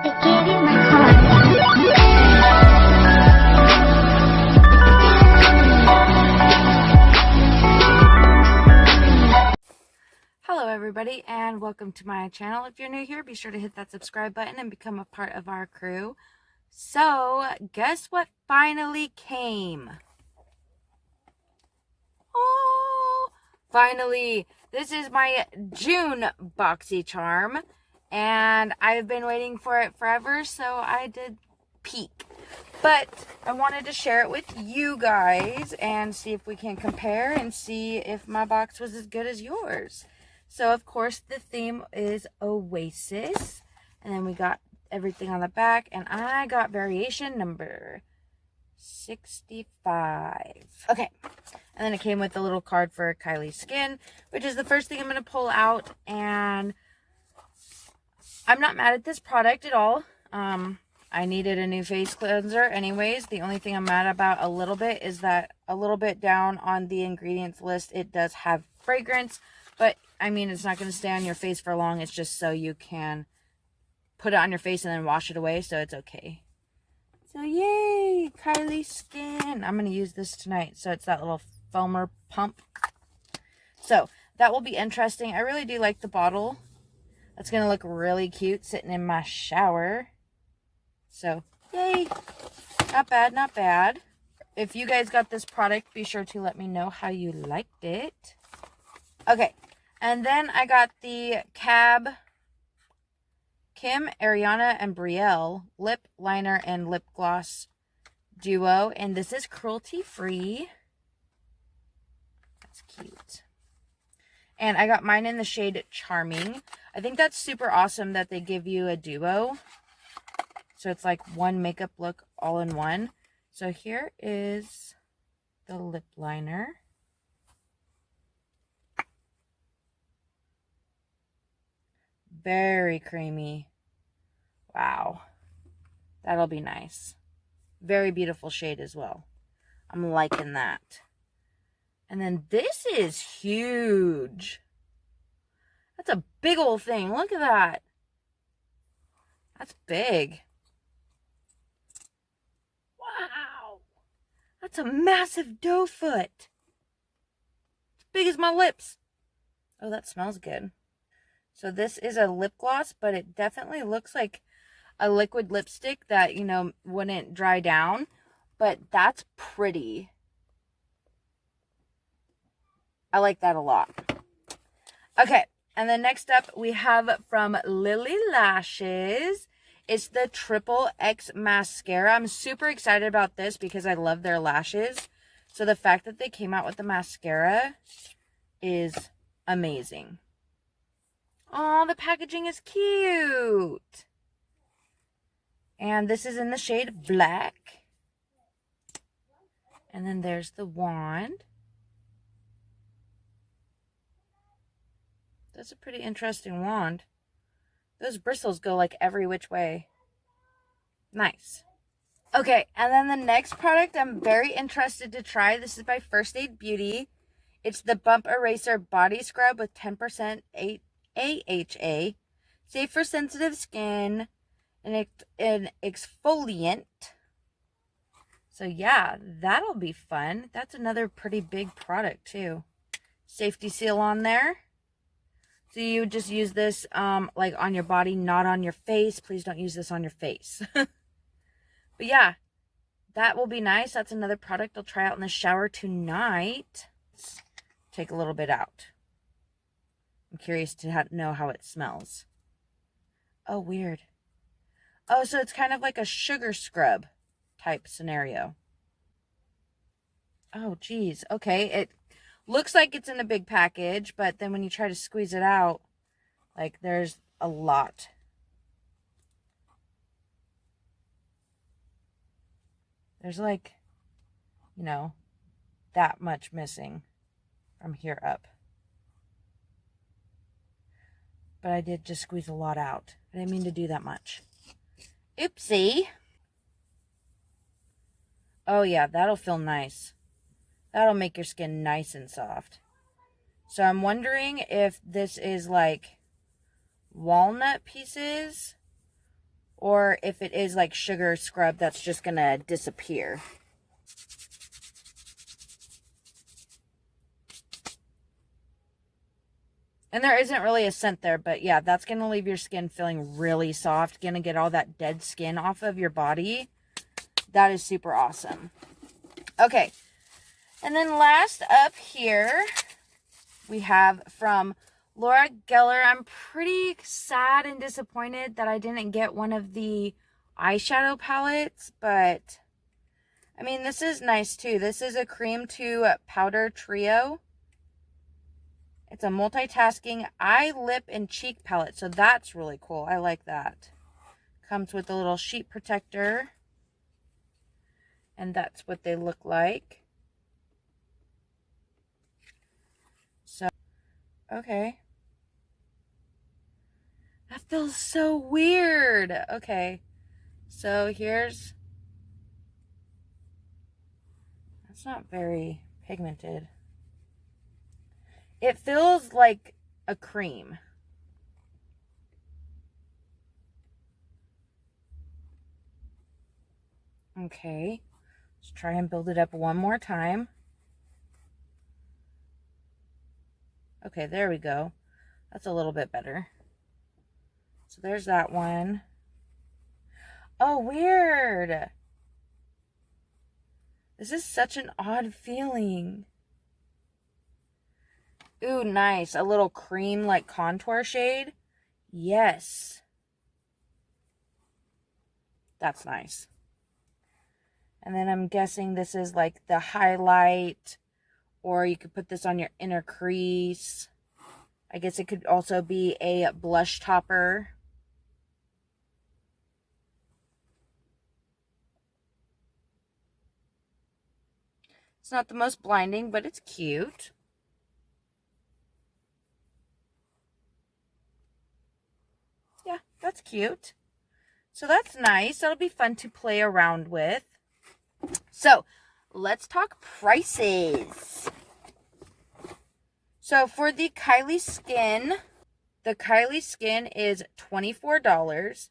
I gave you my heart. Hello everybody and welcome to my channel. If you're new here, be sure to hit that subscribe button and become a part of our crew. So, guess what finally came? Oh, finally! This is my June Boxycharm, and I've been waiting for it forever, so I did peek. But I wanted to share it with you guys and see if we can compare and see if my box was as good as yours. So, of course, the theme is Oasis, and then we got everything on the back, and I got variation number 65. Okay, and then it came with a little card for Kylie Skin, which is the first thing I'm going to pull out, and I'm not mad at this product at all. I needed a new face cleanser anyways. The only thing I'm mad about a little bit is that a little bit down on the ingredients list, it does have fragrance, but I mean, it's not going to stay on your face for long. It's just so you can put it on your face and then wash it away, so it's okay. So yay, Kylie Skin. I'm going to use this tonight. So it's that little foamer pump. So that will be interesting. I really do like the bottle. That's going to look really cute sitting in my shower. So yay. Not bad, not bad. If you guys got this product, be sure to let me know how you liked it. Okay. And then I got the Kim, Ariana, and Brielle lip liner and lip gloss duo, and this is cruelty free. That's cute. And I got mine in the shade Charming. I think that's super awesome that they give you a duo, so it's like one makeup look all in one. So here is the lip liner. Very creamy. Wow. That'll be nice. Very beautiful shade as well. I'm liking that. And then this is huge. That's a big old thing. Look at that. That's big. Wow. That's a massive doe foot. As big as my lips. Oh, that smells good. So this is a lip gloss, but it definitely looks like a liquid lipstick that, you know, wouldn't dry down. But that's pretty. I like that a lot. Okay, and then next up we have from Lily Lashes. It's the Triple X Mascara. I'm super excited about this because I love their lashes. So the fact that they came out with the mascara is amazing. Oh, the packaging is cute. And this is in the shade Black. And then there's the wand. That's a pretty interesting wand. Those bristles go like every which way. Nice. Okay, and then the next product I'm very interested to try. This is by First Aid Beauty. It's the Bump Eraser Body Scrub with 10% AHA, safe for sensitive skin, and an exfoliant. So yeah, that'll be fun. That's another pretty big product too. Safety seal on there. So you would just use this like on your body, not on your face. Please don't use this on your face. But yeah, that will be nice. That's another product I'll try out in the shower tonight. Let's take a little bit out. I'm curious to know how it smells. Oh, weird. Oh, so it's kind of like a sugar scrub type scenario. Oh, geez. Okay, it looks like it's in a big package, but then when you try to squeeze it out, like there's a lot. There's like, you know, that much missing from here up. But I did just squeeze a lot out. I didn't mean to do that much. Oopsie. Oh yeah, that'll feel nice. That'll make your skin nice and soft. So I'm wondering if this is like walnut pieces or if it is like sugar scrub that's just going to disappear. And there isn't really a scent there, but yeah, that's going to leave your skin feeling really soft. Going to get all that dead skin off of your body. That is super awesome. Okay. And then last up here, we have from Laura Geller. I'm pretty sad and disappointed that I didn't get one of the eyeshadow palettes, but I mean, this is nice too. This is a cream to powder trio. It's a multitasking eye, lip, and cheek palette. So that's really cool. I like that. Comes with a little sheet protector. And that's what they look like. So, okay. That feels so weird. Okay. So here's... That's not very pigmented. It feels like a cream. Okay, let's try and build it up one more time. Okay, there we go. That's a little bit better. So there's that one. Oh, weird. This is such an odd feeling. Ooh, nice. A little cream like contour shade. Yes. That's nice. And then I'm guessing this is like the highlight, or you could put this on your inner crease. I guess it could also be a blush topper. It's not the most blinding, but it's cute. Yeah, that's cute. So that's nice. That'll be fun to play around with. So let's talk prices. So for the Kylie Skin is $24.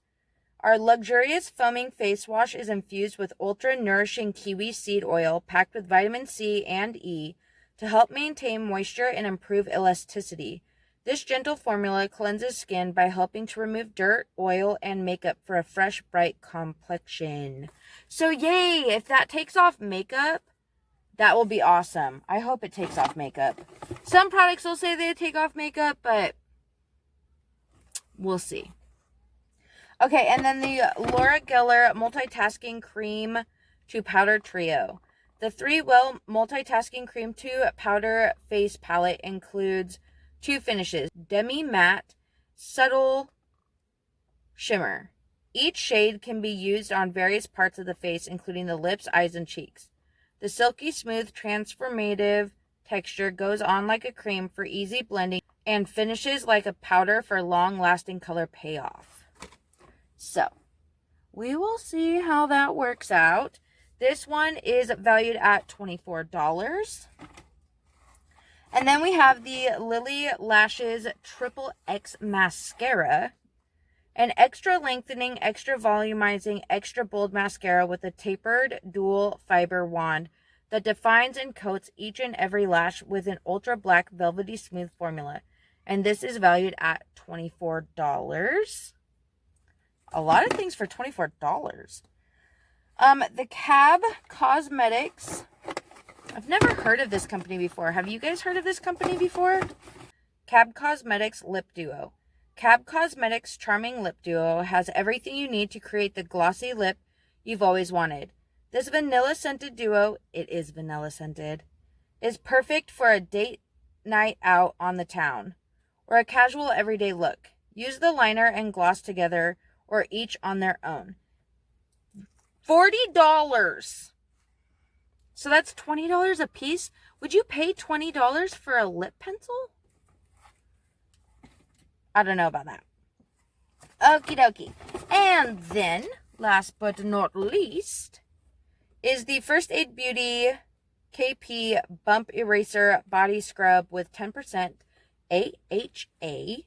Our luxurious foaming face wash is infused with ultra nourishing kiwi seed oil packed with vitamin C and E to help maintain moisture and improve elasticity. This gentle formula cleanses skin by helping to remove dirt, oil, and makeup for a fresh, bright complexion. So yay, if that takes off makeup, that will be awesome. I hope it takes off makeup. Some products will say they take off makeup, but we'll see. Okay, and then the Laura Geller Multitasking Cream to Powder Trio. The 3-Well Multitasking Cream to Powder Face Palette includes 2 finishes, Demi Matte, Subtle Shimmer. Each shade can be used on various parts of the face, including the lips, eyes, and cheeks. The silky smooth transformative texture goes on like a cream for easy blending and finishes like a powder for long-lasting color payoff. So, we will see how that works out. This one is valued at $24. And then we have the Lily Lashes Triple X Mascara. An extra lengthening, extra volumizing, extra bold mascara with a tapered dual fiber wand that defines and coats each and every lash with an ultra black velvety smooth formula. And this is valued at $24. A lot of things for $24. The Cab Cosmetics. I've never heard of this company before. Have you guys heard of this company before? Cab Cosmetics Lip Duo. Cab Cosmetics Charming Lip Duo has everything you need to create the glossy lip you've always wanted. This vanilla scented duo, it is vanilla scented, is perfect for a date night out on the town or a casual everyday look. Use the liner and gloss together or each on their own. $40. So that's $20 a piece. Would you pay $20 for a lip pencil? I don't know about that. Okie dokie. And then, last but not least, is the First Aid Beauty KP Bump Eraser Body Scrub with 10% AHA.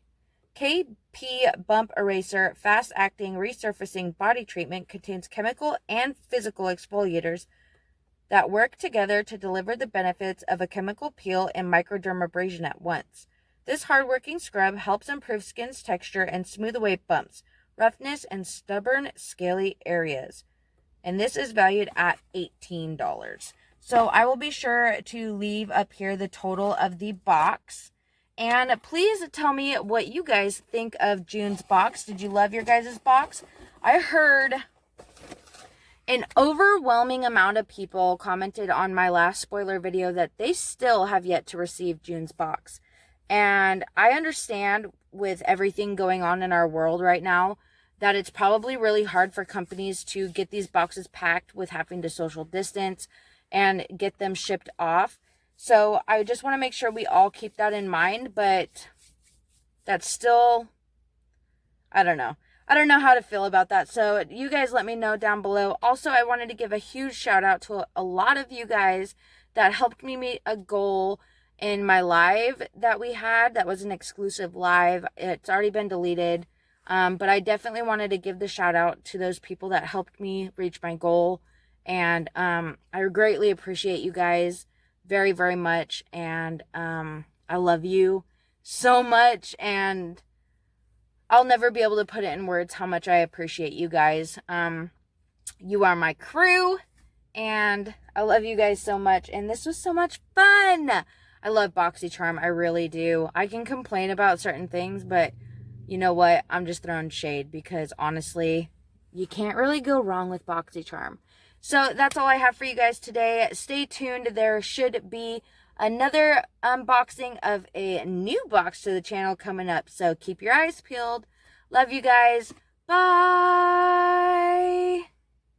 KP P Bump Eraser fast-acting resurfacing body treatment contains chemical and physical exfoliators that work together to deliver the benefits of a chemical peel and microdermabrasion at once. This hard-working scrub helps improve skin's texture and smooth away bumps, roughness, and stubborn, scaly areas. And this is valued at $18. So I will be sure to leave up here the total of the box. And please tell me what you guys think of June's box. Did you love your guys' box? I heard an overwhelming amount of people commented on my last spoiler video that they still have yet to receive June's box. And I understand with everything going on in our world right now that it's probably really hard for companies to get these boxes packed with having to social distance and get them shipped off. So I just want to make sure we all keep that in mind, but that's still, I don't know. I don't know how to feel about that. So you guys let me know down below. Also, I wanted to give a huge shout out to a lot of you guys that helped me meet a goal in my live that we had. That was an exclusive live. It's already been deleted. But I definitely wanted to give the shout out to those people that helped me reach my goal. And I greatly appreciate you guys very, very much. And I love you so much. And I'll never be able to put it in words how much I appreciate you guys. You are my crew. And I love you guys so much. And this was so much fun. I love Boxycharm. I really do. I can complain about certain things, but you know what? I'm just throwing shade because honestly, you can't really go wrong with Boxycharm. So that's all I have for you guys today. Stay tuned. There should be another unboxing of a new box to the channel coming up. So keep your eyes peeled. Love you guys. Bye.